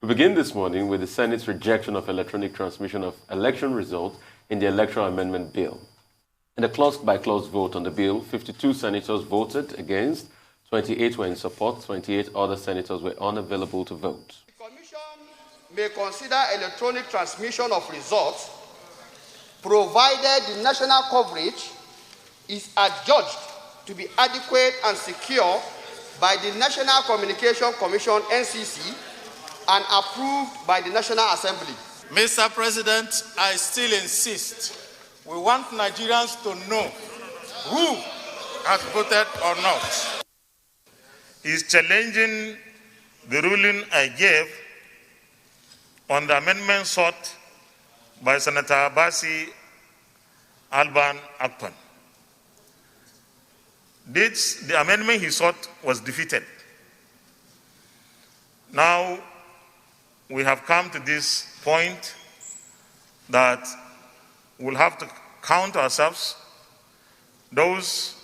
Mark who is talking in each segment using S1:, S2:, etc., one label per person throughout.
S1: We begin this morning with the Senate's rejection of electronic transmission of election results in the Electoral Amendment Bill. In a clause-by-clause vote on the bill, 52 senators voted against, 28 were in support, 28 other senators were unavailable to vote.
S2: The Commission may consider electronic transmission of results provided the national coverage is adjudged to be adequate and secure by the National Communication Commission, NCC, and approved by the National Assembly.
S3: Mr. President, I still insist. We want Nigerians to know who has voted or not. Is challenging the ruling I gave on the amendment sought by Senator Abasi Alban Akpan. The amendment he sought was defeated. Now we have come to this point that we'll have to count ourselves. Those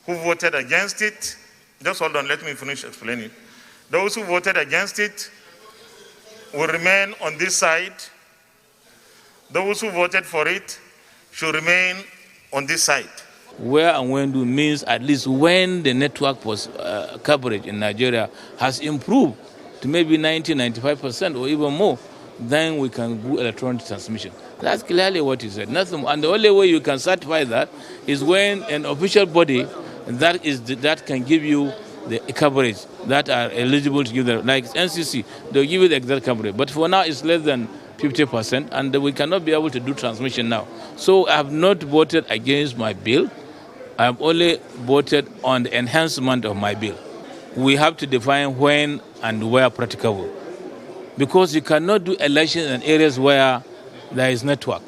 S3: who voted against it, just hold on, let me finish explaining. Those who voted against it will remain on this side. Those who voted for it should remain on this side.
S4: Where and when do means at least when the network was coverage in Nigeria has improved to maybe 90-95% or even more, then we can do electronic transmission. That's clearly what he said. Nothing, and the only way you can certify that is when an official body that can give you the coverage that are eligible to give them, like NCC, they'll give you the exact coverage. But for now, it's less than 50%, and we cannot be able to do transmission now. So I have not voted against my bill. I have only voted on the enhancement of my bill. We have to define when and where practicable, because you cannot do elections in areas where there is network,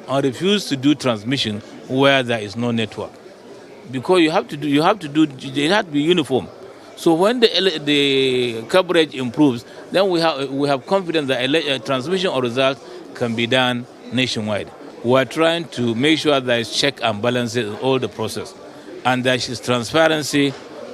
S4: or refuse to do transmission where there is no network, because it has to be uniform. So when the coverage improves, then we have confidence that transmission of results can be done nationwide. We are trying to make sure there is check and balances in all the process, and there is transparency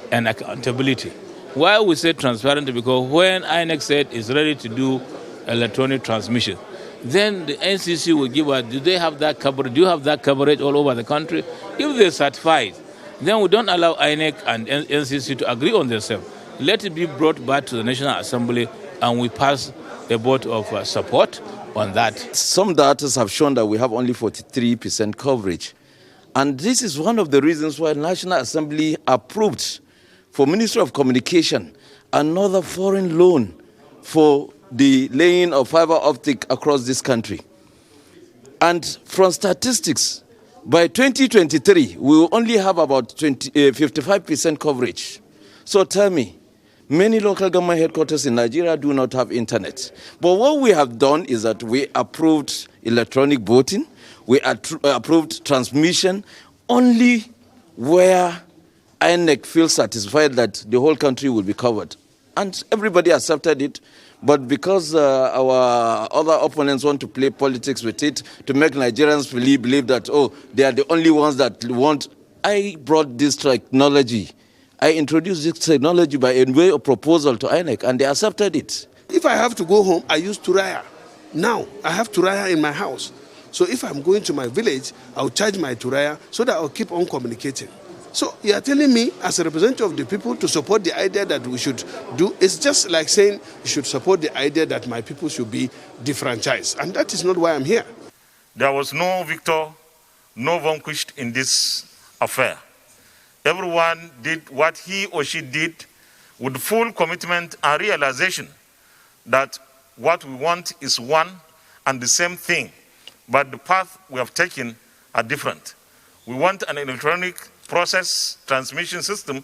S4: and accountability. Why we say transparency? Because when INEC said it's ready to do electronic transmission, then the NCC will give us, do they have that coverage? Do you have that coverage all over the country? If they certify it, then we don't allow INEC and NCC to agree on themselves. Let it be brought back to the National Assembly, and we pass a vote of support on that.
S5: Some data have shown that we have only 43% coverage. And this is one of the reasons why the National Assembly approved for Ministry of Communication another foreign loan for the laying of fiber optic across this country. And from statistics, by 2023, we will only have about 55% coverage. So tell me, many local government headquarters in Nigeria do not have internet. But what we have done is that we approved electronic voting, we approved transmission only where INEC feels satisfied that the whole country will be covered. And everybody accepted it. But because our other opponents want to play politics with it to make Nigerians believe that, oh, they are the only ones that want, I brought this technology. I introduced this technology by a way of proposal to INEC, and they accepted it.
S6: If I have to go home, I use Turaya. Now, I have Turaya in my house. So if I'm going to my village, I'll charge my Turaya so that I'll keep on communicating. So you are telling me, as a representative of the people, to support the idea that we should do, it's just like saying you should support the idea that my people should be defranchised. And that is not why I'm here.
S3: There was no victor, no vanquished in this affair. Everyone did what he or she did with full commitment and realization that what we want is one and the same thing, but the path we have taken are different. We want an electronic process transmission system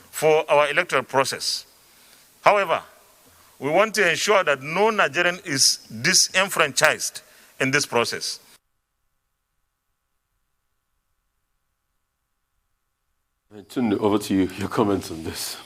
S3: for our electoral process. However, we want to ensure that no Nigerian is disenfranchised in this process.
S1: Tunde, over to you, your comments on this.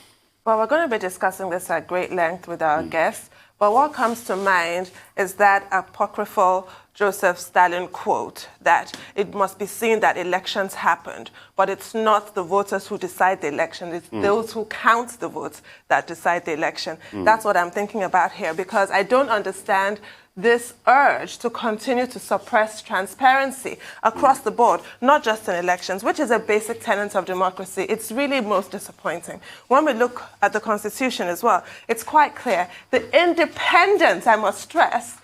S7: Well, we're going to be discussing this at great length with our guests. But what comes to mind is that apocryphal Joseph Stalin quote that it must be seen that elections happened, but it's not the voters who decide the election, it's those who count the votes that decide the election. That's what I'm thinking about here, because I don't understand this urge to continue to suppress transparency across the board, not just in elections, which is a basic tenet of democracy. It's really most disappointing. When we look at the Constitution as well, it's quite clear. The independence, I must stress,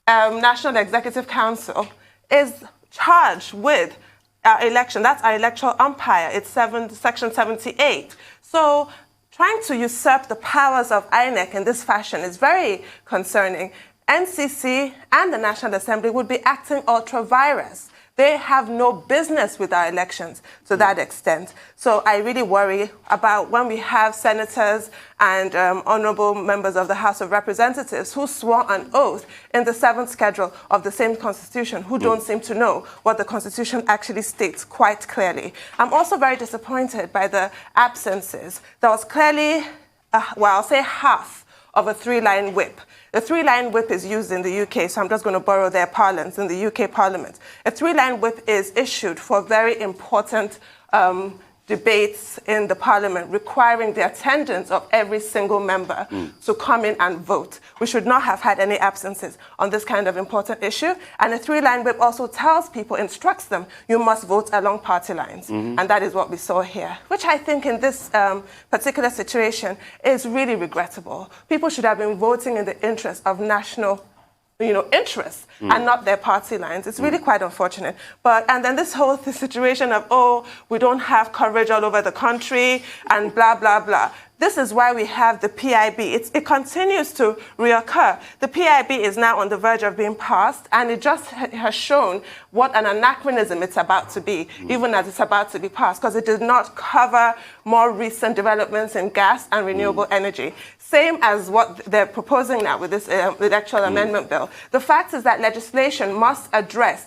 S7: National Executive Council is charged with our election. That's our electoral umpire. It's Section 78. So trying to usurp the powers of INEC in this fashion is very concerning. NCC and the National Assembly would be acting ultra-virus. They have no business with our elections to that extent. So I really worry about when we have senators and honorable members of the House of Representatives who swore an oath in the 7th schedule of the same Constitution, who don't seem to know what the Constitution actually states quite clearly. I'm also very disappointed by the absences. There was clearly, well, I'll say half of a 3-line whip. The 3-line whip is used in the UK, so I'm just going to borrow their parlance in the UK Parliament. A 3-line whip is issued for very important debates in the Parliament, requiring the attendance of every single member to come in and vote. We should not have had any absences on this kind of important issue. And a 3-line whip also tells people, instructs them, you must vote along party lines. And that is what we saw here, which I think in this particular situation is really regrettable. People should have been voting in the interest of national interests and not their party lines. It's really quite unfortunate. And then this whole situation of, oh, we don't have coverage all over the country and blah, blah, blah. This is why we have the PIB. It continues to reoccur. The PIB is now on the verge of being passed, and it just has shown what an anachronism it's about to be, even as it's about to be passed, because it did not cover more recent developments in gas and renewable energy. Same as what they're proposing now with this electoral amendment bill. The fact is that legislation must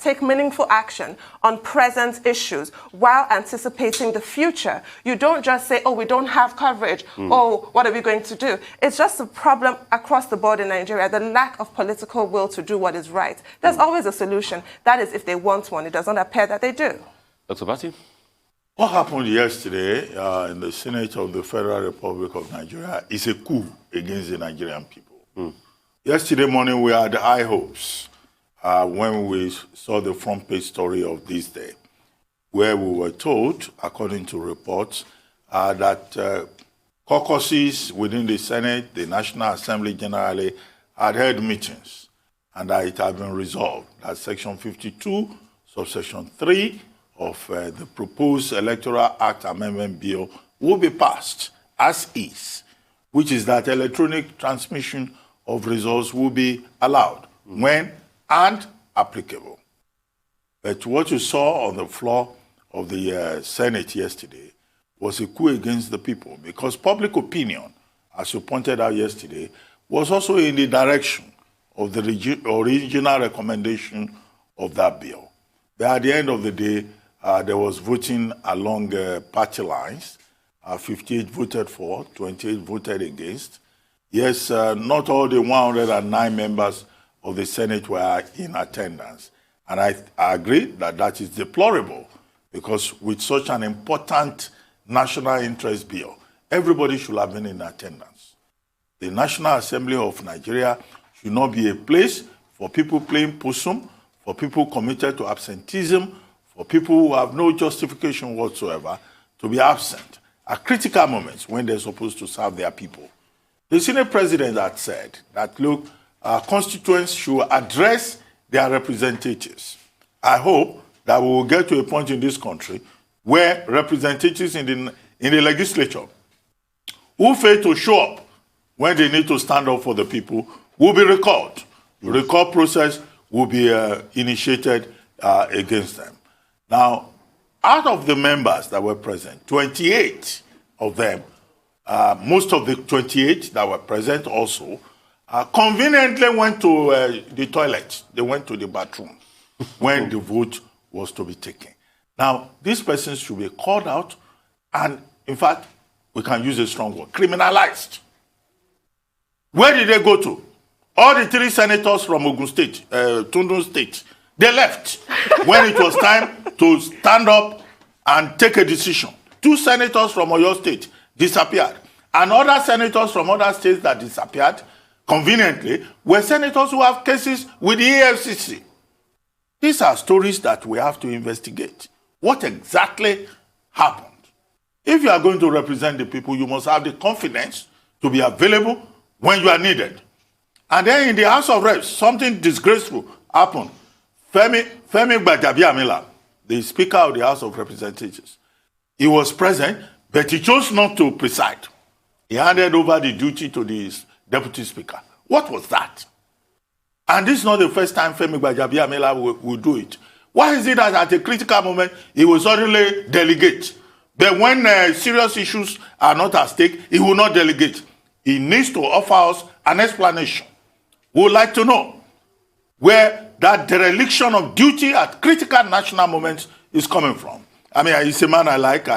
S7: take meaningful action on present issues while anticipating the future. You don't just say, oh, we don't have coverage. Oh, what are we going to do? It's just a problem across the board in Nigeria, the lack of political will to do what is right. There's always a solution. That is if they want one. It doesn't appear that they do.
S1: Dr. Bati?
S8: What happened yesterday in the Senate of the Federal Republic of Nigeria is a coup against the Nigerian people. Yesterday morning, we had high hopes when we saw the front page story of this day, where we were told, according to reports, that caucuses within the Senate, the National Assembly generally, had held meetings, and that it had been resolved that Section 52, subsection 3 of the proposed Electoral Act Amendment Bill will be passed as is, which is that electronic transmission of results will be allowed when and applicable. But what you saw on the floor of the Senate yesterday was a coup against the people, because public opinion, as you pointed out yesterday, was also in the direction of the original recommendation of that bill. But at the end of the day, there was voting along party lines. 58 voted for, 28 voted against. Yes, not all the 109 members of the Senate were in attendance. And I agree that that is deplorable, because with such an important national interest bill, everybody should have been in attendance. The National Assembly of Nigeria should not be a place for people playing possum, for people committed to absenteeism, for people who have no justification whatsoever to be absent at critical moments when they're supposed to serve their people. The Senate President had said that, look, constituents should address their representatives. I hope that we will get to a point in this country where representatives in the legislature who fail to show up when they need to stand up for the people will be recalled. The recall process will be initiated against them. Now, out of the members that were present, 28 of them, most of the 28 that were present also, conveniently went to the toilet. They went to the bathroom when the vote was to be taken. Now, these persons should be called out and, in fact, we can use a strong word, criminalized. Where did they go to? All the 3 senators from Ogun State, Tundun State, they left when it was time to stand up and take a decision. 2 senators from Oyo State disappeared. And other senators from other states that disappeared, conveniently, were senators who have cases with the EFCC. These are stories that we have to investigate. What exactly happened? If you are going to represent the people, you must have the confidence to be available when you are needed. And then in the House of Reps, something disgraceful happened. Femi Gbajabiamila, the Speaker of the House of Representatives, he was present, but he chose not to preside. He handed over the duty to the Deputy Speaker. What was that? And this is not the first time Femi Gbajabiamila will do it. Why is it that at a critical moment, he will suddenly delegate? But when serious issues are not at stake, he will not delegate. He needs to offer us an explanation. We would like to know where that dereliction of duty at critical national moments is coming from. I mean, he's a man I like.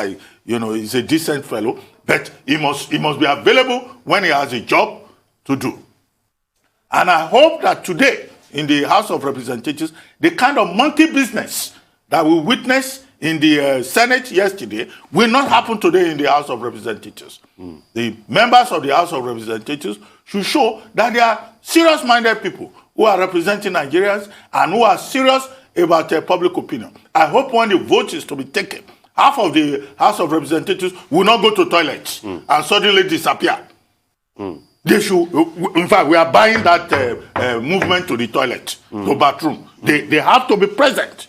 S8: He's a decent fellow, but he must be available when he has a job to do. And I hope that today, in the House of Representatives, the kind of monkey business that we witnessed in the Senate yesterday will not happen today in the House of Representatives. The members of the House of Representatives should show that they are serious-minded people who are representing Nigerians and who are serious about public opinion. I hope when the vote is to be taken, half of the House of Representatives will not go to toilets and suddenly disappear. They should, in fact, we are buying that movement to the toilet, to bathroom. They have to be present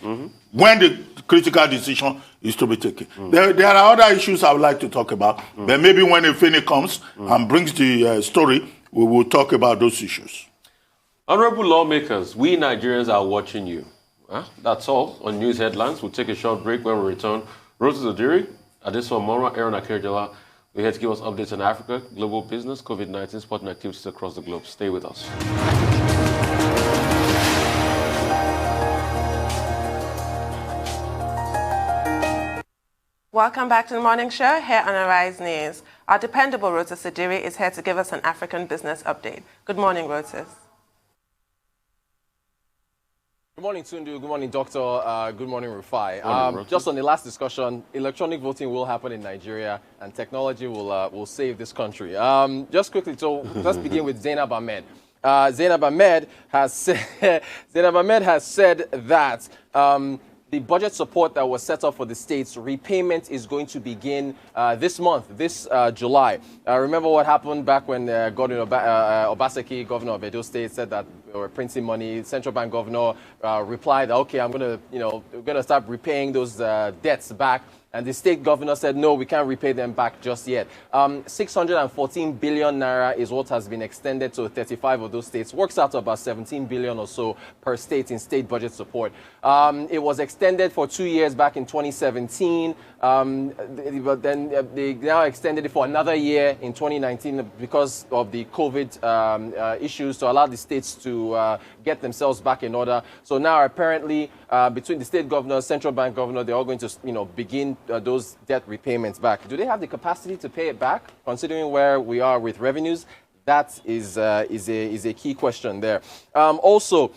S8: when the critical decision is to be taken. There are other issues I would like to talk about, but maybe when Efeni comes and brings the story, we will talk about those issues.
S1: Honorable lawmakers, we Nigerians are watching you. That's all on news headlines. We'll take a short break. When we return, Roses Odiri, Adeso Mora, Aaron Akerjala, we're here to give us updates on Africa, global business, COVID-19, sport and activities across the globe. Stay with us.
S7: Welcome back to the morning show here on Arise News. Our dependable Roses Odiri is here to give us an African business update. Good morning, Roses.
S9: Good morning, Tundu. Good morning, Doctor. Good morning, Rufai. Just on the last discussion, electronic voting will happen in Nigeria, and technology will save this country. Just quickly, so let's begin with Zainab Ahmed. Zainab Ahmed has said that the budget support that was set up for the states, repayment is going to begin this month, this July. Remember what happened back when Governor Obaseki, governor of Edo State, said that they were printing money. Central Bank governor replied, okay, we're gonna start repaying those debts back. And the state governor said, no, we can't repay them back just yet. 614 billion naira is what has been extended to 35 of those states. Works out to about 17 billion or so per state in state budget support. It was extended for 2 years back in 2017. But then they now extended it for another year in 2019 because of the COVID issues to allow the states to get themselves back in order. So now apparently between the state governor, central bank governor, they're all going to begin those debt repayments back. Do they have the capacity to pay it back, considering where we are with revenues? That is a key question there. Also,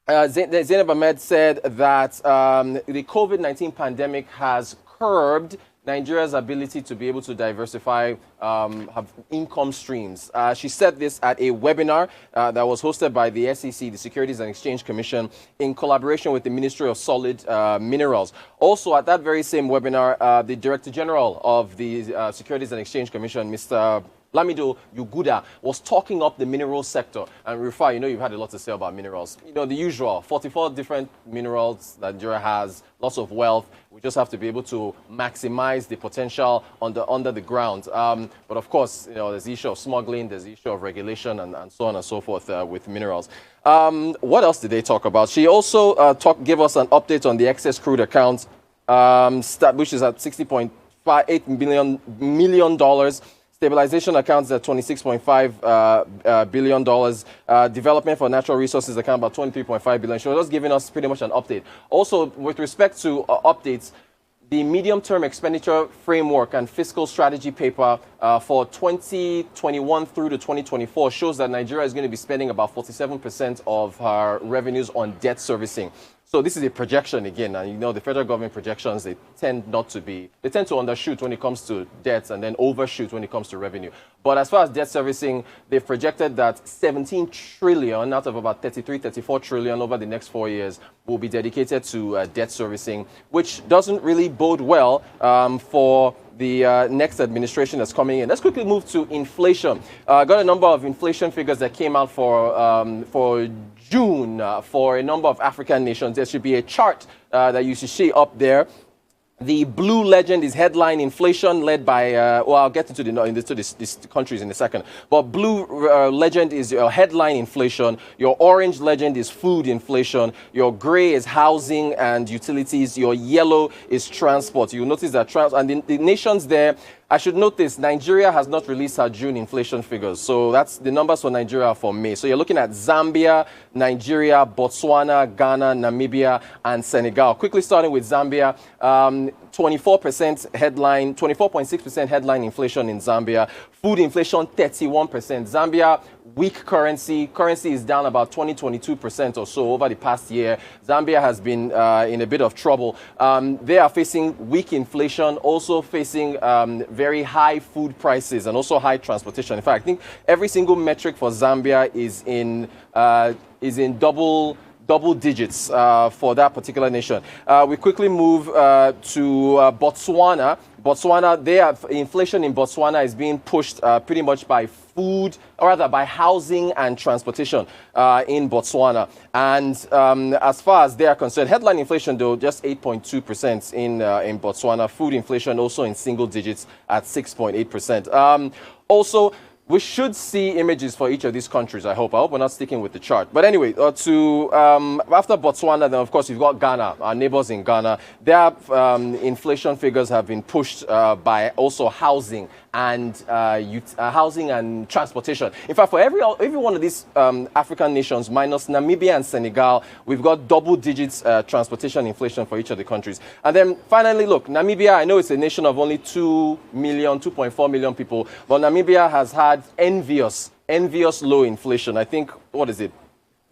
S9: Zainab Ahmed said that the COVID-19 pandemic has curbed Nigeria's ability to be able to diversify have income streams. She said this at a webinar that was hosted by the SEC, the Securities and Exchange Commission, in collaboration with the Ministry of Solid Minerals. Also, at that very same webinar, the Director General of the Securities and Exchange Commission, Mr. Lamido Yuguda, was talking up the mineral sector. And Rufai, you've had a lot to say about minerals. The usual, 44 different minerals that Nigeria has, lots of wealth. We just have to be able to maximize the potential under the ground. But of course, there's the issue of smuggling, there's the issue of regulation, and so on and so forth with minerals. What else did they talk about? She also gave us an update on the excess crude account, which is at $60.8 million. Stabilization accounts at $26.5 billion. Development for natural resources account about $23.5 billion. She was just giving us pretty much an update. Also, with respect to updates, the medium-term expenditure framework and fiscal strategy paper for 2021 through to 2024 shows that Nigeria is going to be spending about 47% of her revenues on debt servicing. So this is a projection again, and you know the federal government projections, they tend to undershoot when it comes to debts and then overshoot when it comes to revenue. But as far as debt servicing, they've projected that 17 trillion out of about 34 trillion over the next 4 years will be dedicated to debt servicing, which doesn't really bode well for the next administration that's coming in. Let's quickly move to inflation. Got a number of inflation figures that came out for June for a number of African nations. There should be a chart that you should see up there. The blue legend is headline inflation led by, well, I'll get into these countries in a second. But blue legend is your headline inflation. Your orange legend is food inflation. Your gray is housing and utilities. Your yellow is transport. You'll notice that and the nations there, I should note this, Nigeria has not released her June inflation figures. So that's the numbers for Nigeria for May. So you're looking at Zambia, Nigeria, Botswana, Ghana, Namibia, and Senegal. Quickly starting with Zambia, 24.6% headline inflation in Zambia. Food inflation, 31%. Zambia, weak currency. Currency is down about 22% or so over the past year. Zambia has been in a bit of trouble. They are facing weak inflation, also facing very high food prices and also high transportation. In fact, I think every single metric for Zambia is in double digits for that particular nation. We quickly move to Botswana. Inflation in Botswana is being pushed pretty much by food, or rather by housing and transportation in Botswana. And as far as they are concerned, headline inflation though, just 8.2% in Botswana. Food inflation also in single digits at 6.8%. Also, we should see images for each of these countries, I hope. I hope we're not sticking with the chart. But anyway, after Botswana, then of course you've got Ghana, our neighbors in Ghana. Their inflation figures have been pushed by also housing and transportation. In fact, for every one of these African nations, minus Namibia and Senegal, we've got double digits transportation inflation for each of the countries. And then finally, look, Namibia, I know it's a nation of only 2.4 million people, but Namibia has had envious low inflation. I think, what is it?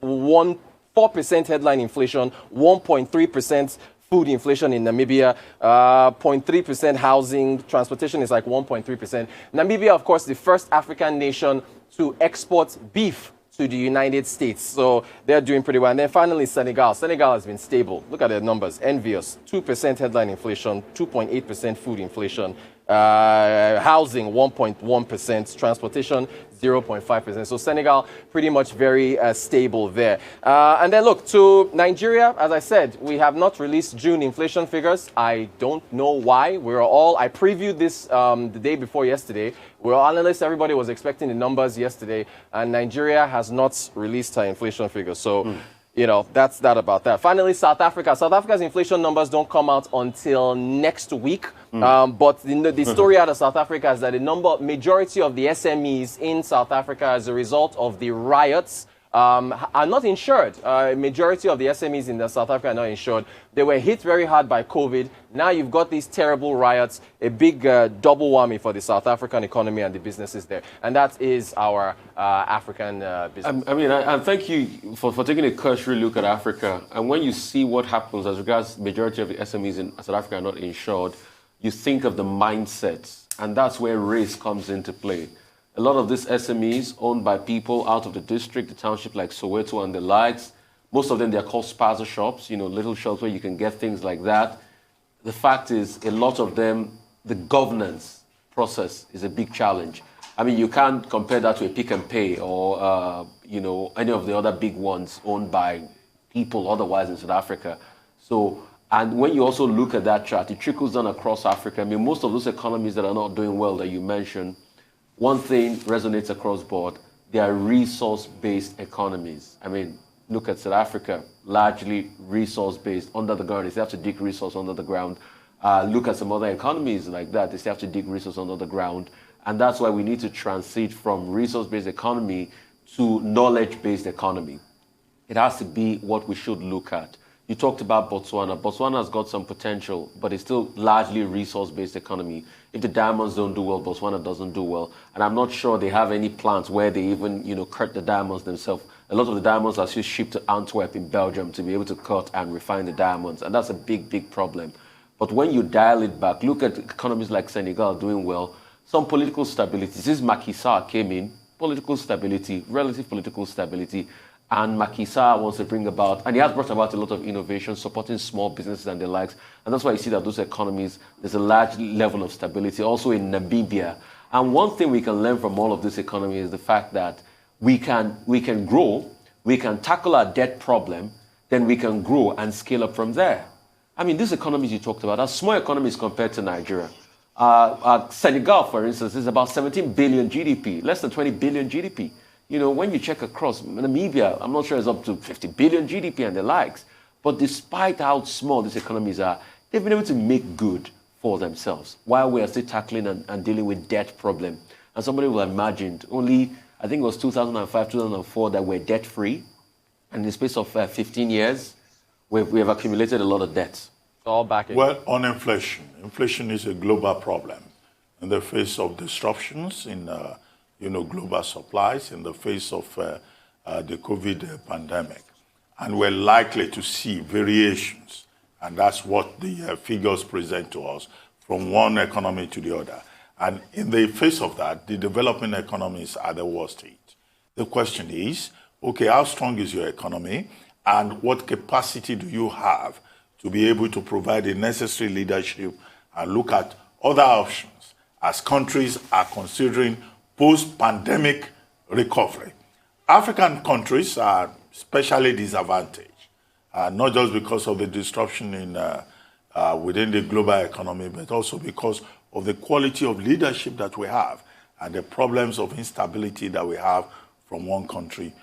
S9: 4% headline inflation, 1.3% food inflation in Namibia, 0.3% housing, transportation is like 1.3%. Namibia, of course, the first African nation to export beef to the United States. So they're doing pretty well. And then finally, Senegal. Senegal has been stable. Look at their numbers. Envious. 2% headline inflation, 2.8% food inflation, housing 1.1%, transportation 0.5%. So Senegal pretty much very stable there. And then look, to Nigeria, as I said, we have not released June inflation figures. I don't know why. I previewed this the day before yesterday. We're all analysts, everybody was expecting the numbers yesterday, and Nigeria has not released her inflation figures. So you know, that's that about that. Finally, South Africa. South Africa's inflation numbers don't come out until next week. But the story out of South Africa is that the majority of the SMEs in South Africa, as a result of the riots, are not insured. Majority of the SMEs in South Africa are not insured. They were hit very hard by COVID. Now you've got these terrible riots, a big double whammy for the South African economy and the businesses there. And that is our African business.
S1: And thank you for taking a cursory look at Africa. And when you see what happens as regards majority of the SMEs in South Africa are not insured, you think of the mindsets. And that's where race comes into play. A lot of these SMEs owned by people out of the district, the township like Soweto and the likes, most of them, they're called spaza shops, you know, little shops where you can get things like that. The fact is, a lot of them, the governance process is a big challenge. I mean, you can't compare that to a Pick and Pay or, any of the other big ones owned by people otherwise in South Africa. So, and when you also look at that chart, it trickles down across Africa. I mean, most of those economies that are not doing well that you mentioned, one thing resonates across board. They are resource-based economies. I mean, look at South Africa, largely resource-based, under the ground. They have to dig resource under the ground. Look at some other economies like that. They have to dig resource under the ground. And that's why we need to transit from resource-based economy to knowledge-based economy. It has to be what we should look at. You talked about Botswana. Botswana has got some potential, but it's still largely a resource-based economy. If the diamonds don't do well, Botswana doesn't do well. And I'm not sure they have any plants where they even, cut the diamonds themselves. A lot of the diamonds are still shipped to Antwerp in Belgium to be able to cut and refine the diamonds. And that's a big, big problem. But when you dial it back, look at economies like Senegal doing well, some political stability. Since Macky Sall came in, political stability, relative political stability. And Macky Sall wants to bring about, and he has brought about a lot of innovation, supporting small businesses and the likes. And that's why you see that those economies, there's a large level of stability. Also in Namibia. And one thing we can learn from all of this economy is the fact that we can grow, we can tackle our debt problem, then we can grow and scale up from there. I mean, these economies you talked about are small economies compared to Nigeria. Senegal, for instance, is about 17 billion GDP, less than 20 billion GDP. When you check across, Namibia, I'm not sure it's up to 50 billion GDP and the likes. But despite how small these economies are, they've been able to make good for themselves while we are still tackling and dealing with debt problem. And somebody will have imagined only, I think it was 2005, 2004 that we're debt-free. And in the space of 15 years, we have accumulated a lot of debt.
S9: All back in.
S8: Well, on inflation. Inflation is a global problem in the face of disruptions in global supplies, in the face of the COVID pandemic. And we're likely to see variations. And that's what the figures present to us from one economy to the other. And in the face of that, the developing economies are the worst hit. The question is, okay, how strong is your economy? And what capacity do you have to be able to provide the necessary leadership and look at other options as countries are considering post-pandemic recovery? African countries are especially disadvantaged, not just because of the disruption within the global economy, but also because of the quality of leadership that we have and the problems of instability that we have from one country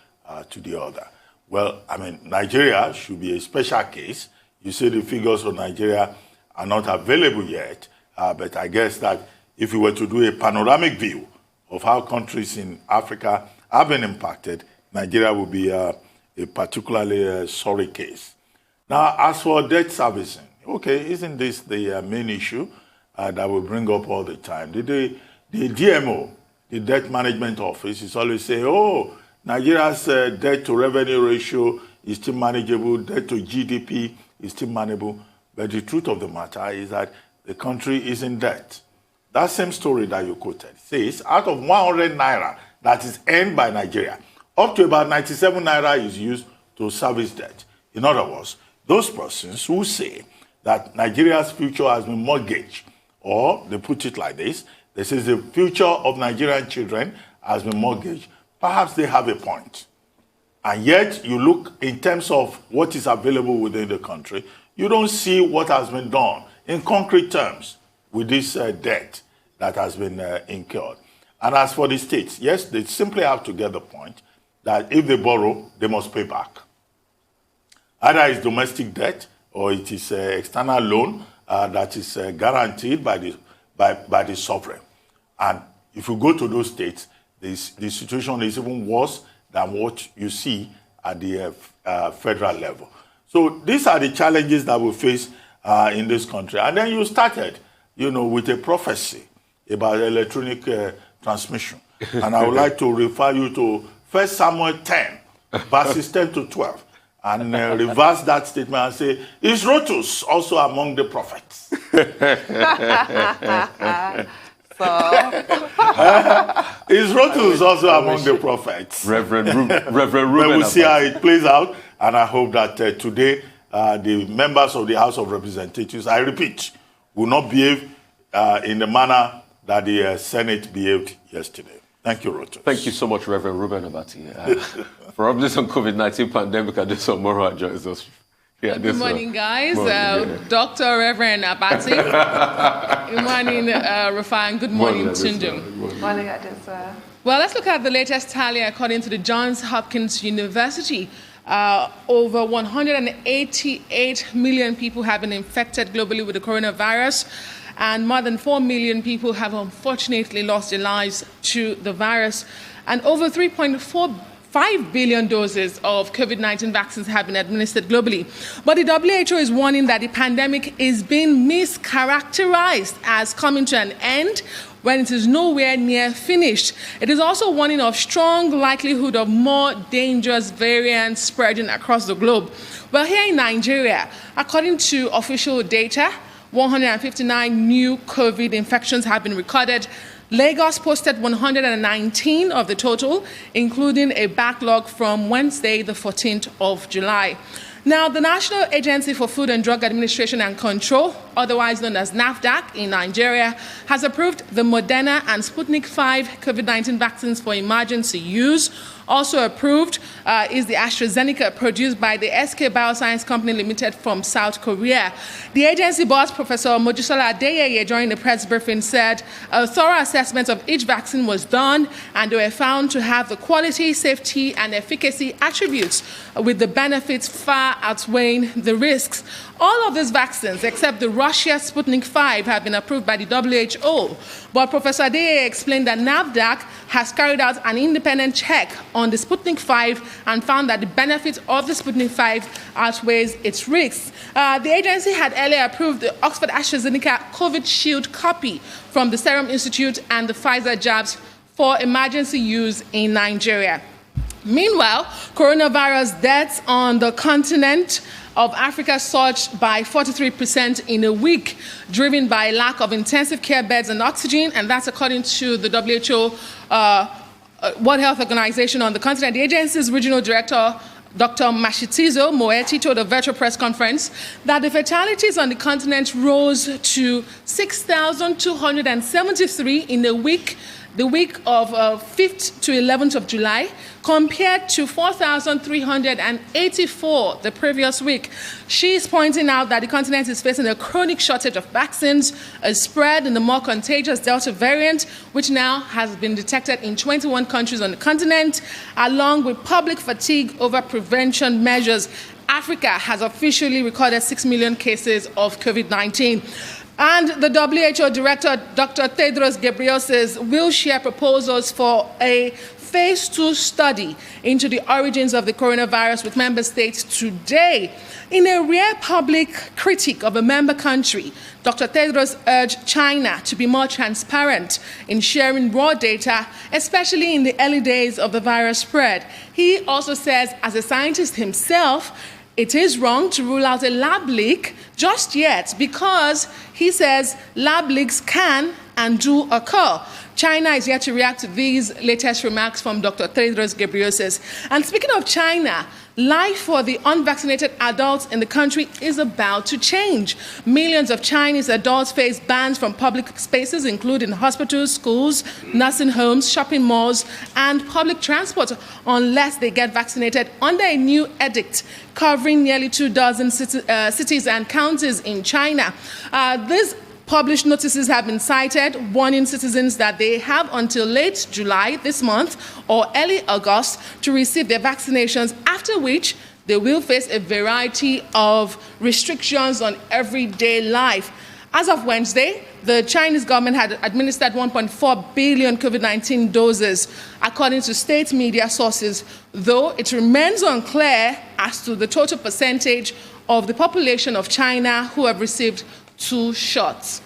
S8: to the other. Well, I mean, Nigeria should be a special case. You say the figures for Nigeria are not available yet, but I guess that if you were to do a panoramic view of how countries in Africa have been impacted, Nigeria would be a particularly sorry case. Now, as for debt servicing, okay, isn't this the main issue that we bring up all the time? The DMO, the Debt Management Office, is always saying, oh, Nigeria's debt to revenue ratio is still manageable, debt to GDP is still manageable. But the truth of the matter is that the country is in debt. That same story that you quoted says out of 100 naira that is earned by Nigeria, up to about 97 naira is used to service debt. In other words, those persons who say that Nigeria's future has been mortgaged, or they put it like this, they say the future of Nigerian children has been mortgaged, perhaps they have a point. And yet, you look in terms of what is available within the country, you don't see what has been done in concrete terms with this debt that has been incurred. And as for the states, yes, they simply have to get the point that if they borrow, they must pay back. Either it's domestic debt or it is external loan that is guaranteed by the sovereign. And if you go to those states, the situation is even worse than what you see at the federal level. So these are the challenges that we face in this country. And then you started, with a prophecy about electronic transmission. And I would like to refer you to 1 Samuel 10, verses 10 to 12. And reverse that statement and say, is Rotus also among the prophets? Is Rotus also among the prophets?
S1: Reverend Ruben.
S8: But we'll see how it plays out. And I hope that today the members of the House of Representatives, I repeat, will not behave in the manner that the Senate behaved yesterday. Thank you, Rotus.
S1: Thank you so much, Reverend Ruben Abati. For updates on COVID-19 pandemic, I do some more joins us. Yeah,
S10: good morning, guys. Dr. Reverend Abati. Good morning, Rufai. Good morning, Tunjum.
S7: Good morning, Adisa.
S10: Well, let's look at the latest tally according to the Johns Hopkins University. Over 188 million people have been infected globally with the coronavirus, and more than 4 million people have unfortunately lost their lives to the virus. And over 3.4 5 billion doses of COVID-19 vaccines have been administered globally. But the WHO is warning that the pandemic is being mischaracterized as coming to an end when it is nowhere near finished. It is also warning of strong likelihood of more dangerous variants spreading across the globe. Well, here in Nigeria, according to official data, 159 new COVID infections have been recorded. Lagos posted 119 of the total, including a backlog from Wednesday, the 14th of July. Now, the National Agency for Food and Drug Administration and Control, otherwise known as NAFDAC in Nigeria, has approved the Moderna and Sputnik V COVID-19 vaccines for emergency use. Also approved is the AstraZeneca produced by the SK Bioscience Company Limited from South Korea. The agency boss, Professor Mojisola Adeyeye, during the press briefing said a thorough assessment of each vaccine was done and they were found to have the quality, safety, and efficacy attributes with the benefits far outweighing the risks. All of these vaccines, except the Russia Sputnik V, have been approved by the WHO. But Professor Adeyeye explained that NAFDAC has carried out an independent check on the Sputnik V and found that the benefits of the Sputnik V outweighs its risks. The agency had earlier approved the Oxford AstraZeneca COVID Shield copy from the Serum Institute and the Pfizer jabs for emergency use in Nigeria. Meanwhile, coronavirus deaths on the continent of Africa surged by 43% in a week, driven by lack of intensive care beds and oxygen, and that's according to the WHO World Health Organization on the continent. The agency's regional director, Dr. Mashitizo Moeti, told a virtual press conference that the fatalities on the continent rose to 6,273 in a week, the week of 5th to 11th of July, compared to 4,384 the previous week. She's pointing out that the continent is facing a chronic shortage of vaccines, a spread in the more contagious Delta variant, which now has been detected in 21 countries on the continent, along with public fatigue over prevention measures. Africa has officially recorded 6 million cases of COVID-19. And the WHO Director, Dr. Tedros Ghebreyesus, will share proposals for a phase 2 study into the origins of the coronavirus with member states today. In a rare public critique of a member country, Dr. Tedros urged China to be more transparent in sharing raw data, especially in the early days of the virus spread. He also says, as a scientist himself, it is wrong to rule out a lab leak just yet because, he says, lab leaks can and do occur. China is yet to react to these latest remarks from Dr. Tedros Ghebreyesus. And speaking of China, life for the unvaccinated adults in the country is about to change. Millions of Chinese adults face bans from public spaces, including hospitals, schools, nursing homes, shopping malls, and public transport, unless they get vaccinated under a new edict covering nearly 24 cities and counties in China. These published notices have been cited, warning citizens that they have until late July this month or early August to receive their vaccinations, after which they will face a variety of restrictions on everyday life. As of Wednesday, the Chinese government had administered 1.4 billion COVID-19 doses, according to state media sources, though it remains unclear as to the total percentage of the population of China who have received 2 shots.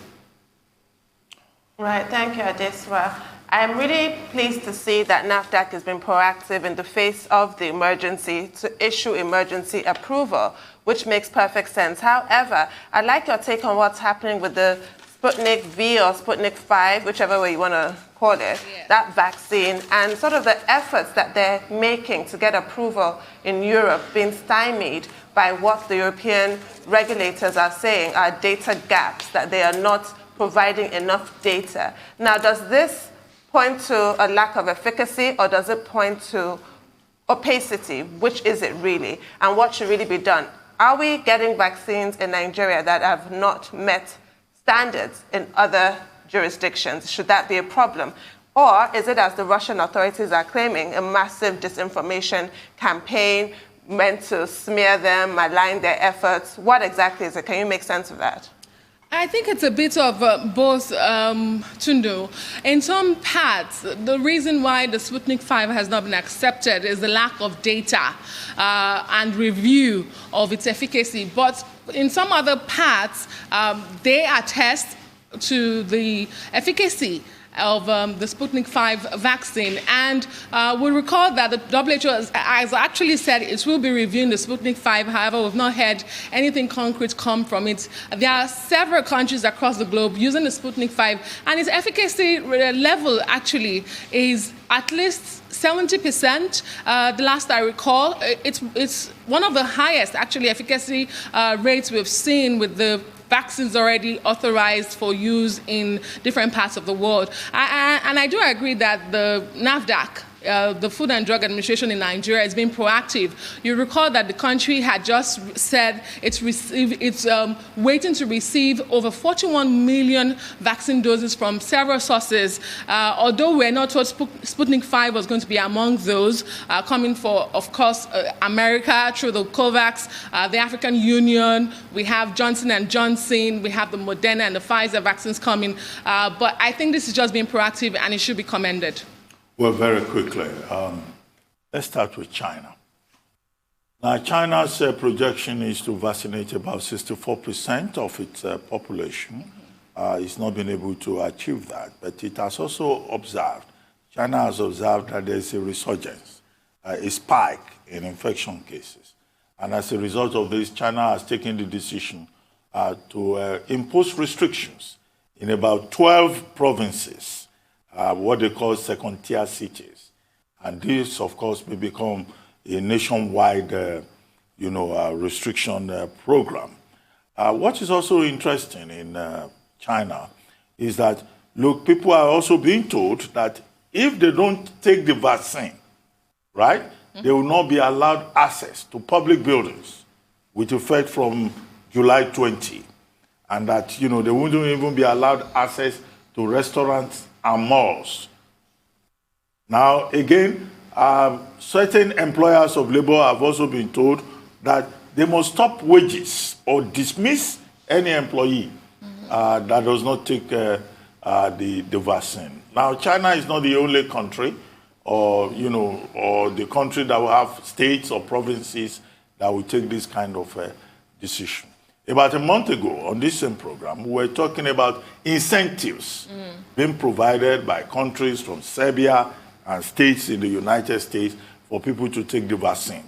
S7: Right, thank you, Adeswa. I'm really pleased to see that NAFDAC has been proactive in the face of the emergency to issue emergency approval, which makes perfect sense. However, I'd like your take on what's happening with the Sputnik V or Sputnik V, whichever way you want to call it, that vaccine, and sort of the efforts that they're making to get approval in Europe being stymied by what the European regulators are saying are data gaps, that they are not providing enough data. Now, does this point to a lack of efficacy, or does it point to opacity? Which is it really? And what should really be done? Are we getting vaccines in Nigeria that have not met standards in other jurisdictions? Should that be a problem? Or is it, as the Russian authorities are claiming, a massive disinformation campaign meant to smear them, malign their efforts? What exactly is it? Can you make sense of that?
S10: I think it's a bit of both, Tundu. In some parts, the reason why the Sputnik 5 has not been accepted is the lack of data and review of its efficacy. But in some other parts, they attest to the efficacy of the Sputnik 5 vaccine. And we recall that the WHO has actually said it will be reviewing the Sputnik 5. However, we've not heard anything concrete come from it. There are several countries across the globe using the Sputnik 5, and its efficacy level actually is at least 70%. The last I recall, it's one of the highest actually efficacy rates we've seen with the vaccines already authorized for use in different parts of the world. And I do agree that the NAFDAC, the Food and Drug Administration in Nigeria, has been proactive. You recall that the country had just said it's waiting to receive over 41 million vaccine doses from several sources. Although we're not told Sputnik 5 was going to be among those, coming for, of course, America through the COVAX, the African Union, we have Johnson & Johnson, we have the Moderna and the Pfizer vaccines coming. But I think this is just being proactive, and it should be commended.
S8: Well, very quickly, let's start with China. Now, China's projection is to vaccinate about 64% of its population. It's not been able to achieve that, but it has also observed, China has observed that there's a resurgence, a spike in infection cases. And as a result of this, China has taken the decision to impose restrictions in about 12 provinces, what they call second-tier cities. And this, of course, may become a nationwide, restriction program. What is also interesting in China is that, look, people are also being told that if they don't take the vaccine, right, they will not be allowed access to public buildings with effect from July 20. And that, they wouldn't even be allowed access to restaurants and malls. Now, again, certain employers of labor have also been told that they must stop wages or dismiss any employee that does not take the vaccine. Now, China is not the only country or the country that will have states or provinces that will take this kind of decision. About a month ago, on this same program, we were talking about incentives being provided by countries from Serbia and states in the United States for people to take the vaccine.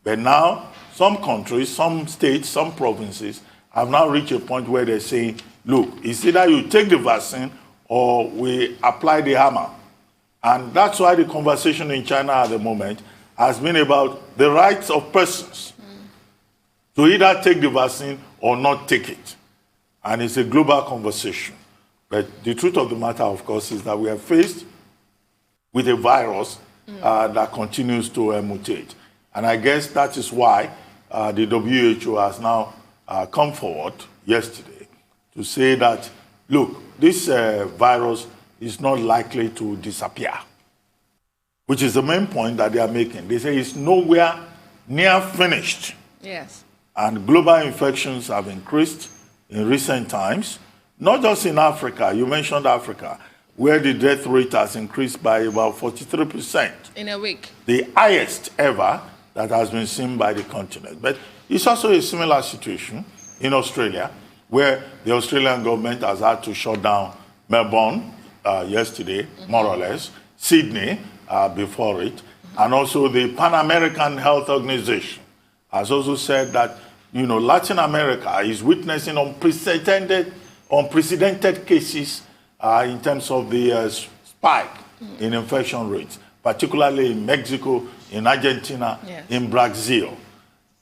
S8: But now, some countries, some states, some provinces have now reached a point where they're saying, look, it's either you take the vaccine or we apply the hammer. And that's why the conversation in China at the moment has been about the rights of persons to either take the vaccine or not take it. And it's a global conversation. But the truth of the matter, of course, is that we are faced with a virus that continues to mutate. And I guess that is why the WHO has now come forward yesterday to say that, look, this virus is not likely to disappear, which is the main point that they are making. They say it's nowhere near finished.
S10: Yes.
S8: And global infections have increased in recent times, not just in Africa. You mentioned Africa, where the death rate has increased by about 43%.
S10: In a week.
S8: The highest ever that has been seen by the continent. But it's also a similar situation in Australia, where the Australian government has had to shut down Melbourne yesterday, more or less, Sydney before it, and also the Pan American Health Organization has also said that, Latin America is witnessing unprecedented cases in terms of the spike in infection rates, particularly in Mexico, in Argentina, in Brazil.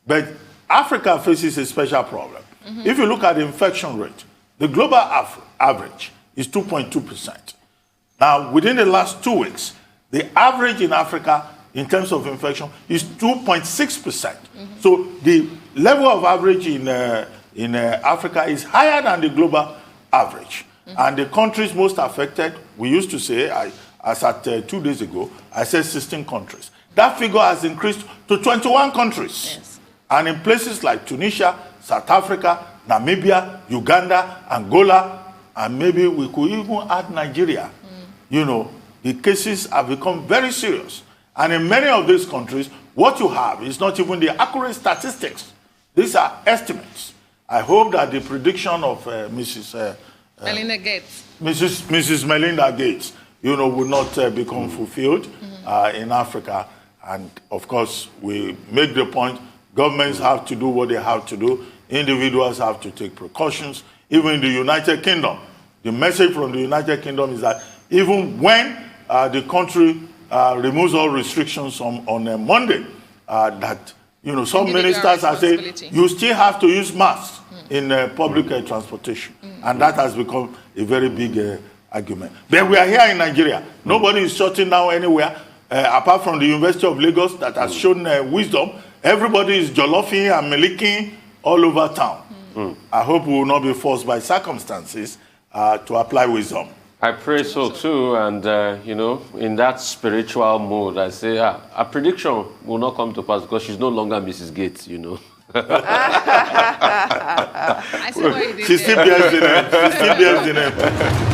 S8: But Africa faces a special problem. If you look at the infection rate, the global average is 2.2%. Now, within the last 2 weeks, the average in Africa in terms of infection is 2.6%. So the level of average in Africa is higher than the global average. And the countries most affected, we used to say, as at 2 days ago, I said 16 countries. That figure has increased to 21 countries. Yes. And in places like Tunisia, South Africa, Namibia, Uganda, Angola, and maybe we could even add Nigeria. You know, the cases have become very serious. And in many of these countries, what you have is not even the accurate statistics. These are estimates. I hope that the prediction of
S10: Melinda Gates.
S8: Mrs. Melinda Gates, you know, will not become fulfilled in Africa. And of course, we make the point, governments have to do what they have to do. Individuals have to take precautions. Even in the United Kingdom, the message from the United Kingdom is that even when the country removes all restrictions on a Monday, that, you know, some ministers are saying you still have to use masks in public transportation. And that has become a very big argument. But we are here in Nigeria. Nobody is shutting down anywhere, apart from the University of Lagos that has shown wisdom. Everybody is jollofing and malicking all over town. I hope we will not be forced by circumstances to apply wisdom.
S1: I pray so too, and you know, in that spiritual mode, I say, a prediction will not come to pass because she's no longer Mrs. Gates, you know.
S10: I see what you did
S8: She still bears the name. She still bears the name.